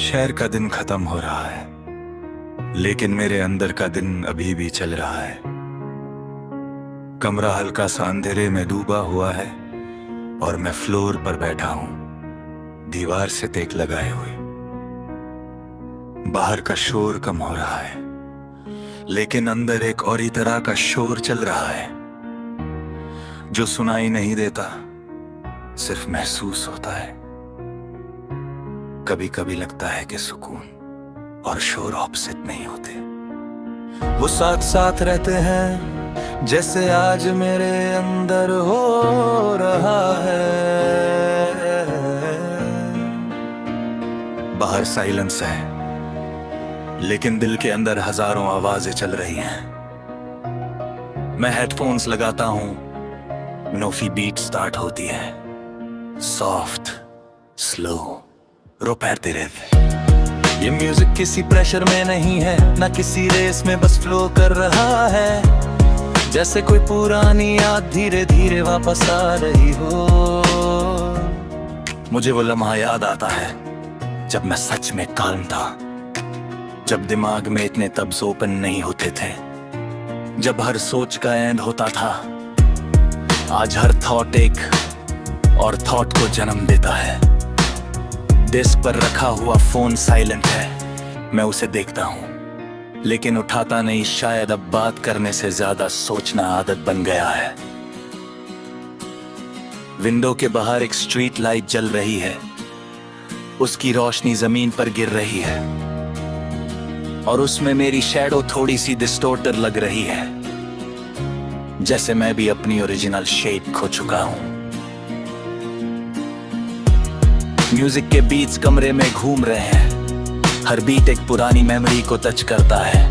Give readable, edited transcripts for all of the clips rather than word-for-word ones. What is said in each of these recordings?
शहर का दिन खत्म हो रहा है, लेकिन मेरे अंदर का दिन अभी भी चल रहा है। कमरा हल्का सा अंधेरे में डूबा हुआ है और मैं फ्लोर पर बैठा हूं, दीवार से तेक लगाए हुए। बाहर का शोर कम हो रहा है, लेकिन अंदर एक और ही तरह का शोर चल रहा है जो सुनाई नहीं देता, सिर्फ महसूस होता है। कभी कभी लगता है कि सुकून और शोर ऑपोजिट नहीं होते, वो साथ साथ रहते हैं, जैसे आज मेरे अंदर हो रहा है। बाहर साइलेंस है, लेकिन दिल के अंदर हजारों आवाजें चल रही हैं। मैं हेडफोन्स लगाता हूं, नोफी बीट स्टार्ट होती है, सॉफ्ट स्लो रोपैते रहते। ये म्यूजिक किसी प्रेशर में नहीं है, ना किसी रेस में, बस फ्लो कर रहा है, जैसे कोई पुरानी याद धीरे धीरे वापस आ रही हो। मुझे वो लम्हा याद आता है जब मैं सच में काल्म था, जब दिमाग में इतने तब्स ओपन नहीं होते थे, जब हर सोच का एंड होता था। आज हर थॉट एक और थॉट को जन्म देता है। डेस्क पर रखा हुआ फोन साइलेंट है, मैं उसे देखता हूं, लेकिन उठाता नहीं। शायद अब बात करने से ज्यादा सोचना आदत बन गया है। विंडो के बाहर एक स्ट्रीट लाइट जल रही है, उसकी रोशनी जमीन पर गिर रही है और उसमें मेरी शैडो थोड़ी सी डिस्टॉर्टर लग रही है, जैसे मैं भी अपनी ओरिजिनल शेप खो चुका हूं। म्यूजिक के बीट्स कमरे में घूम रहे हैं, हर बीट एक पुरानी मेमोरी को टच करता है,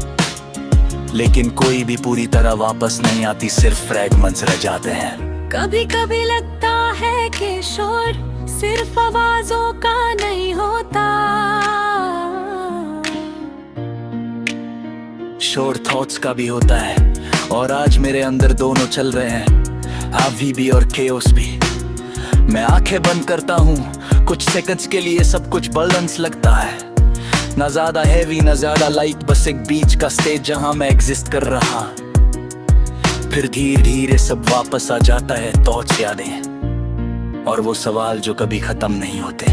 लेकिन कोई भी पूरी तरह वापस नहीं आती, सिर्फ फ्रैगमेंट्स रह जाते हैं। कभी कभी लगता है कि शोर सिर्फ आवाजों का नहीं होता, शोर थॉट्स का भी होता है, और आज मेरे अंदर दोनों चल रहे हैं, हावी भी और केओस भी। मैं आंखें बंद करता हूँ, कुछ सेकंड्स के लिए सब कुछ बैलेंस लगता है, ना ज्यादा हैवी ना ज्यादा लाइट, बस एक बीच का स्टेज जहां मैं एग्जिस्ट कर रहा। फिर धीरे धीरे सब वापस आ जाता है, थॉट्स, यादें और वो सवाल जो कभी खत्म नहीं होते।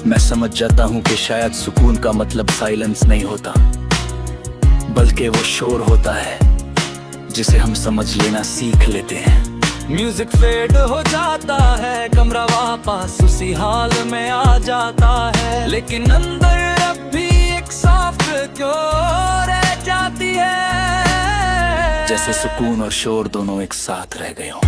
मैं समझ जाता हूँ कि शायद सुकून का मतलब साइलेंस नहीं होता, बल्कि वो शोर होता है जिसे हम समझ लेना सीख लेते हैं। म्यूजिक फेड हो जाता है, कमरा वापस उसी हाल में आ जाता है, लेकिन अंदर अब भी एक सॉफ्ट क्यों रह जाती है, जैसे सुकून और शोर दोनों एक साथ रह गए हों।